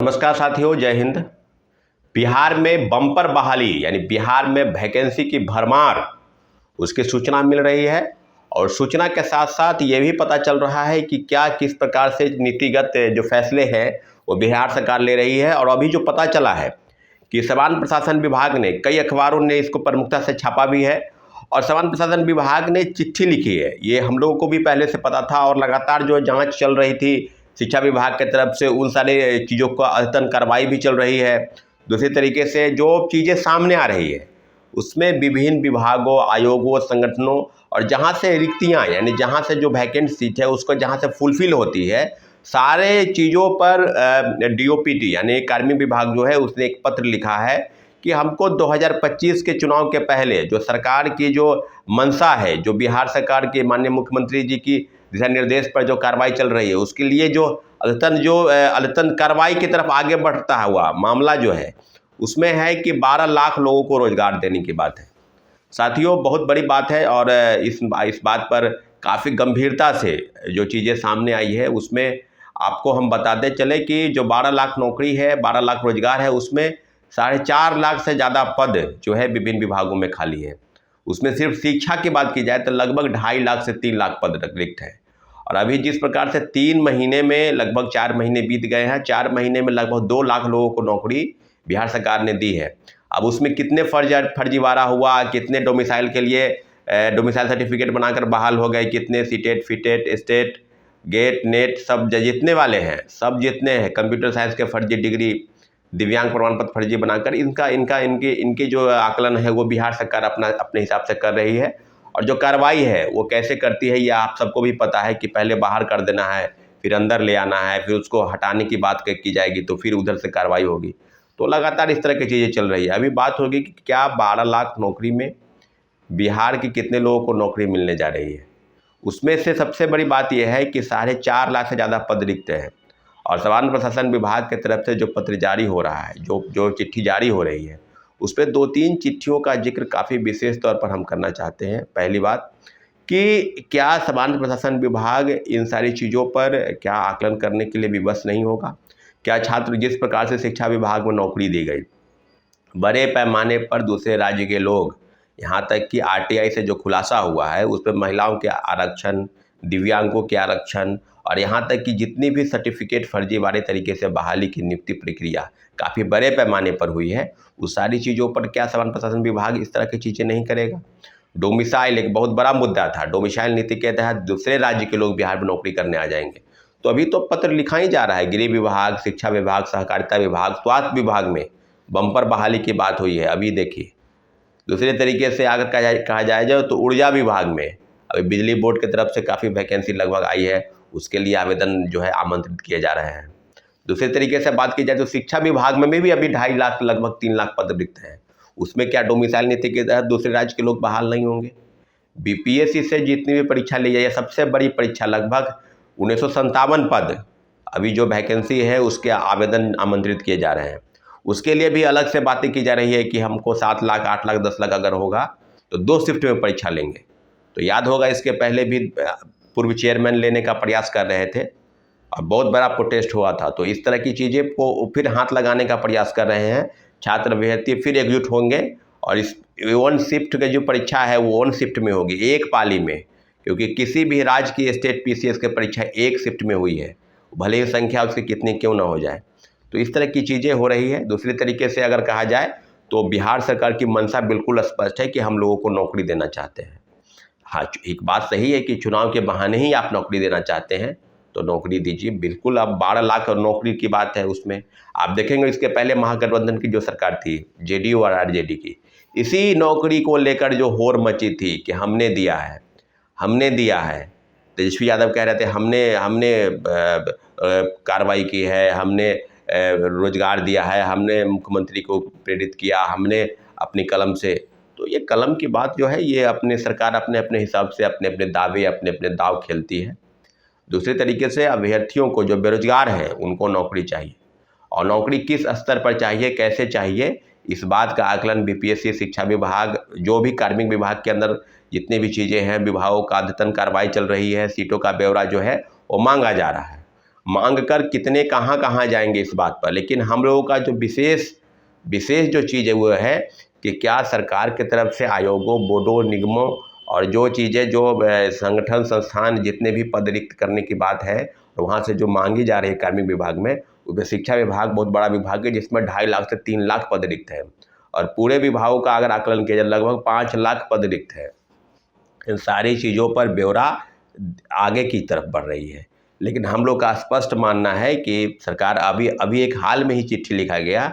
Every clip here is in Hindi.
नमस्कार साथियों, जय हिंद। बिहार में बम्पर बहाली यानी बिहार में वैकेंसी की भरमार, उसकी सूचना मिल रही है। और सूचना के साथ साथ ये भी पता चल रहा है कि क्या किस प्रकार से नीतिगत जो फैसले हैं वो बिहार सरकार ले रही है। और अभी जो पता चला है कि सामान्य प्रशासन विभाग ने, कई अखबारों ने इसको प्रमुखता से छापा भी है और सामान्य प्रशासन विभाग ने चिट्ठी लिखी है। ये हम लोगों को भी पहले से पता था और लगातार जो जांच चल रही थी शिक्षा विभाग की तरफ से, उन सारे चीज़ों का अद्यतन कार्रवाई भी चल रही है। दूसरी तरीके से जो चीज़ें सामने आ रही है उसमें विभिन्न विभागों, आयोगों, संगठनों और जहाँ से रिक्तियाँ यानी जहाँ से जो वैकेंट सीट है उसको जहाँ से फुलफिल होती है, सारे चीज़ों पर डीओपीटी यानी कार्मिक विभाग जो है उसने एक पत्र लिखा है कि हमको 2025 के चुनाव के पहले जो सरकार की जो मंशा है, जो बिहार सरकार के माननीय मुख्यमंत्री जी की दिशा निर्देश पर जो कार्रवाई चल रही है, उसके लिए जो अद्यतन कार्रवाई की तरफ आगे बढ़ता हुआ मामला जो है उसमें है कि 12 लाख लोगों को रोजगार देने की बात है। साथियों, बहुत बड़ी बात है और इस बात पर काफ़ी गंभीरता से जो चीज़ें सामने आई है उसमें आपको हम बताते चले कि जो 12 लाख नौकरी है, 12 लाख रोजगार है, उसमें 4.5 लाख से ज़्यादा पद जो है विभिन्न विभागों में खाली है। उसमें सिर्फ शिक्षा की बात की जाए तो लगभग 2.5 लाख से 3 लाख पद रिक्त है। और अभी जिस प्रकार से 3 महीने में लगभग 4 महीने बीत गए हैं, 4 महीने में लगभग 2 लाख लोगों को नौकरी बिहार सरकार ने दी है। अब उसमें कितने फर्जीवाड़ा हुआ, कितने डोमिसाइल के लिए डोमिसाइल सर्टिफिकेट बनाकर बहाल हो गए, कितने सीटेट, फिटेट, स्टेट, गेट, नेट सब जितने वाले हैं, सब जितने हैं, कंप्यूटर साइंस के फर्जी डिग्री, दिव्यांग प्रमाण पत्र फर्जी बनाकर इनकी जो आकलन है वो बिहार सरकार अपने हिसाब से कर रही है। और जो कार्रवाई है वो कैसे करती है ये आप सबको भी पता है कि पहले बाहर कर देना है, फिर अंदर ले आना है, फिर उसको हटाने की बात की जाएगी तो फिर उधर से कार्रवाई होगी। तो लगातार इस तरह की चीज़ें चल रही है। अभी बात होगी कि क्या 12 लाख नौकरी में बिहार के कितने लोगों को नौकरी मिलने जा रही है। उसमें से सबसे बड़ी बात यह है कि 4.5 लाख से ज़्यादा पद रिक्त हैं। और सामान्य प्रशासन विभाग की तरफ से जो पत्र जारी हो रहा है, जो चिट्ठी जारी हो रही है, उस पर 2-3 चिट्ठियों का जिक्र काफ़ी विशेष तौर पर हम करना चाहते हैं। पहली बात कि क्या सामान्य प्रशासन विभाग इन सारी चीज़ों पर क्या आकलन करने के लिए विवश नहीं होगा? क्या छात्र जिस प्रकार से शिक्षा विभाग में नौकरी दी गई, बड़े पैमाने पर दूसरे राज्य के लोग, यहाँ तक कि आरटीआई से जो खुलासा हुआ है उस पर महिलाओं के आरक्षण, दिव्यांगों के आरक्षण और यहाँ तक कि जितनी भी सर्टिफिकेट फर्जीवाड़े तरीके से बहाली की नियुक्ति प्रक्रिया काफ़ी बड़े पैमाने पर हुई है, उस सारी चीज़ों पर क्या सामान्य प्रशासन विभाग इस तरह की चीज़ें नहीं करेगा? डोमिसाइल एक बहुत बड़ा मुद्दा था। डोमिसाइल नीति के तहत दूसरे राज्य के लोग बिहार में नौकरी करने आ जाएंगे। तो अभी तो पत्र लिखा ही जा रहा है, गृह विभाग, शिक्षा विभाग, सहकारिता विभाग, स्वास्थ्य विभाग में बम्पर बहाली की बात हुई है। अभी देखिए, दूसरे तरीके से अगर कहा जाए तो ऊर्जा विभाग में अभी बिजली बोर्ड की तरफ से काफ़ी वैकेंसी लगभग आई है, उसके लिए आवेदन जो है आमंत्रित किए जा रहे हैं। दूसरे तरीके से बात की जाए तो शिक्षा विभाग में भी अभी 2.5 लाख लगभग 3 लाख पद रिक्त हैं। उसमें क्या डोमिसाइल नीति के तहत दूसरे राज्य के लोग बहाल नहीं होंगे? बीपीएससी से जितनी भी परीक्षा ली जाए, सबसे बड़ी परीक्षा लगभग 1957 पद अभी जो वैकेंसी है उसके आवेदन आमंत्रित किए जा रहे हैं। उसके लिए भी अलग से बातें की जा रही है कि हमको 7 लाख, 8 लाख, 10 लाख अगर होगा तो 2 शिफ्ट में परीक्षा लेंगे। तो याद होगा इसके पहले भी पूर्व चेयरमैन लेने का प्रयास कर रहे थे और बहुत बड़ा प्रोटेस्ट हुआ था। तो इस तरह की चीज़ें को फिर हाथ लगाने का प्रयास कर रहे हैं। छात्र अभ्यर्थी फिर एकजुट होंगे और इस 1 शिफ्ट की जो परीक्षा है वो 1 शिफ्ट में होगी, एक पाली में, क्योंकि किसी भी राज्य की स्टेट पीसीएस की परीक्षा 1 शिफ्ट में हुई है, भले ही संख्या उसकी कितनी क्यों ना हो जाए। तो इस तरह की चीज़ें हो रही है। दूसरे तरीके से अगर कहा जाए तो बिहार सरकार की मंशा बिल्कुल स्पष्ट है कि हम लोगों को नौकरी देना चाहते हैं। हाँ, एक बात सही है कि चुनाव के बहाने ही आप नौकरी देना चाहते हैं तो नौकरी दीजिए, बिल्कुल। अब 12 लाख नौकरी की बात है, उसमें आप देखेंगे इसके पहले महागठबंधन की जो सरकार थी, जेडीयू और आरजेडी की, इसी नौकरी को लेकर जो होड़ मची थी कि हमने दिया है, हमने दिया है। तेजस्वी यादव कह रहे थे हमने कार्रवाई की है, हमने रोजगार दिया है, हमने मुख्यमंत्री को प्रेरित किया, हमने अपनी कलम से। तो ये कलम की बात जो है ये अपने सरकार अपने अपने हिसाब से अपने अपने दावे, अपने अपने दाव खेलती है। दूसरे तरीके से अभ्यर्थियों को जो बेरोजगार हैं उनको नौकरी चाहिए, और नौकरी किस स्तर पर चाहिए, कैसे चाहिए, इस बात का आकलन बीपीएससी, शिक्षा विभाग, जो भी कार्मिक विभाग के अंदर जितनी भी चीज़ें हैं, विभागों का अद्यतन कार्रवाई चल रही है, सीटों का ब्यौरा जो है वो मांगा जा रहा है। मांग कर कितने कहाँ जाएंगे इस बात पर। लेकिन हम लोगों का जो विशेष जो चीज़ है वो है कि क्या सरकार की तरफ से आयोगों, बोर्डों, निगमों और जो चीज़ें जो संगठन, संस्थान जितने भी पद रिक्त करने की बात है, वहाँ से जो मांगी जा रही है कार्मिक विभाग में, उसमें शिक्षा विभाग बहुत बड़ा विभाग है जिसमें 2.5 लाख से 3 लाख पद रिक्त है और पूरे विभागों का अगर आकलन किया जाए लगभग 5 लाख पद रिक्त है। इन सारी चीज़ों पर ब्यौरा आगे की तरफ बढ़ रही है। लेकिन हम लोग का स्पष्ट मानना है कि सरकार अभी एक हाल में ही चिट्ठी लिखा गया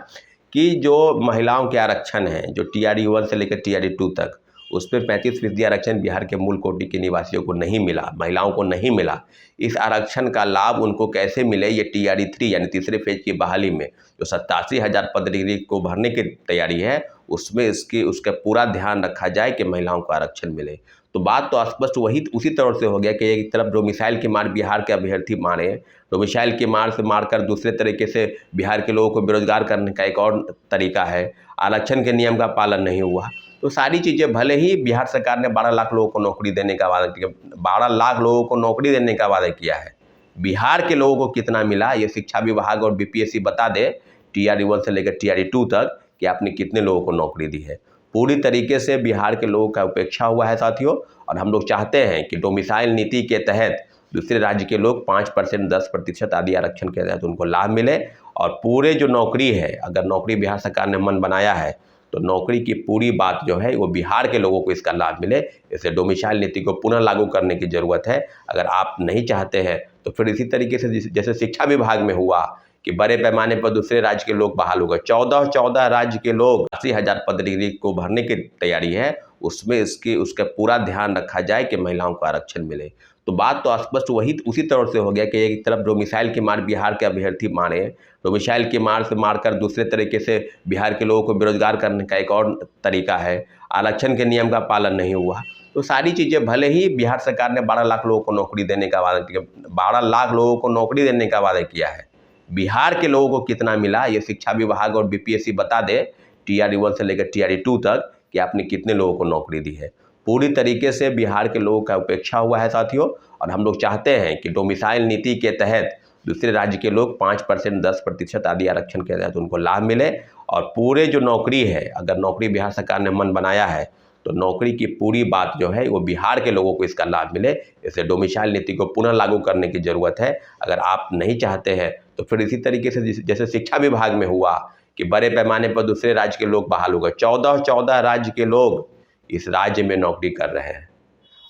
कि जो महिलाओं के आरक्षण हैं, जो TRD 1 से लेकर TRD 2 तक, उस पर 35% आरक्षण बिहार के मूल कोटि के निवासियों को नहीं मिला, महिलाओं को नहीं मिला। इस आरक्षण का लाभ उनको कैसे मिले, ये TRD 3 यानी तीसरे फेज की बहाली में जो 87,000 पद को भरने की तैयारी है, उसमें उसका पूरा ध्यान रखा जाए कि महिलाओं को आरक्षण मिले। तो बात तो स्पष्ट उसी तरह से हो गया कि एक तरफ डोमिसाइल की मार बिहार के अभ्यर्थी मारे, डोमिसाइल की मार से मारकर दूसरे तरीके से बिहार के लोगों को बेरोजगार करने का एक और तरीका है, आरक्षण के नियम का पालन नहीं हुआ। तो सारी चीज़ें, भले ही बिहार सरकार ने 12 लाख लोगों को नौकरी देने का वादा किया, 12 लाख लोगों को नौकरी देने का वादा किया है, बिहार के लोगों को कितना मिला ये शिक्षा विभाग और BPSC बता दे, TRD 1 से लेकर TRD 2 तक, कि आपने कितने लोगों को नौकरी दी है। पूरी तरीके से बिहार के लोगों का उपेक्षा हुआ है साथियों, और हम लोग चाहते हैं कि डोमिसाइल नीति के तहत दूसरे राज्य के लोग 5%, 10% आदि आरक्षण के तहत उनको लाभ मिले, और पूरे जो नौकरी है, अगर नौकरी बिहार सरकार ने मन बनाया है तो नौकरी की पूरी बात जो है वो बिहार के लोगों को इसका लाभ मिले। इसे डोमिसाइल नीति को पुनः लागू करने की ज़रूरत है। अगर आप नहीं चाहते हैं तो फिर इसी तरीके से जैसे शिक्षा विभाग में हुआ कि बड़े पैमाने पर दूसरे राज्य के लोग बहाल हो गए, 14 राज्य के लोग 80,000 पद को भरने की तैयारी है, उसमें उसका पूरा ध्यान रखा जाए कि महिलाओं को आरक्षण मिले। तो बात तो स्पष्ट उसी तरह से हो गया कि एक तरफ डोमिसाइल की मार बिहार के अभ्यर्थी मारे, डोमिसाइल की मार से मारकर दूसरे तरीके से बिहार के लोगों को बेरोजगार करने का एक और तरीका है, आरक्षण के नियम का पालन नहीं हुआ। तो सारी चीज़ें, भले ही बिहार सरकार ने 12 लाख लोगों को नौकरी देने का वादा किया, 12 लाख लोगों को नौकरी देने का वादा किया है, बिहार के लोगों को कितना मिला ये शिक्षा विभाग और BPSC बता दे, TRD 1 से लेकर TRD 2 तक, कि आपने कितने लोगों को नौकरी दी है। पूरी तरीके से बिहार के लोगों का उपेक्षा हुआ है साथियों, और हम लोग चाहते हैं कि डोमिसाइल नीति के तहत दूसरे राज्य के लोग 5%, 10% आदि आरक्षण के तहत उनको लाभ मिले, और पूरे जो नौकरी है, अगर नौकरी बिहार सरकार ने मन बनाया है तो नौकरी की पूरी बात जो है वो बिहार के लोगों को इसका लाभ मिले। इसलिए डोमिसाइल नीति को पुनः लागू करने की ज़रूरत है। अगर आप नहीं चाहते हैं तो फिर इसी तरीके से जैसे शिक्षा विभाग में हुआ कि बड़े पैमाने पर दूसरे राज्य के लोग बहाल हो गए, 14 राज्य के लोग इस राज्य में नौकरी कर रहे हैं,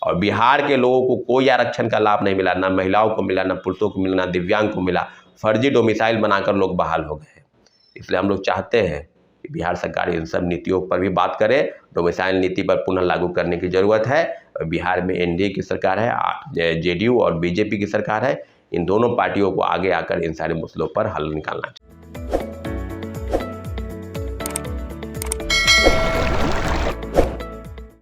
और बिहार के लोगों को कोई आरक्षण का लाभ नहीं मिला, ना महिलाओं को मिला, ना पुरुषों को मिला, ना दिव्यांग को मिला। फर्जी डोमिसाइल बनाकर लोग बहाल हो गए। इसलिए हम लोग चाहते हैं कि बिहार सरकार इन सब नीतियों पर भी बात करे, डोमिसाइल नीति पर पुनः लागू करने की ज़रूरत है। बिहार में NDA की सरकार है, JDU और BJP की सरकार है, इन दोनों पार्टियों को आगे आकर इन सारे मसलों पर हल निकालना चाहिए।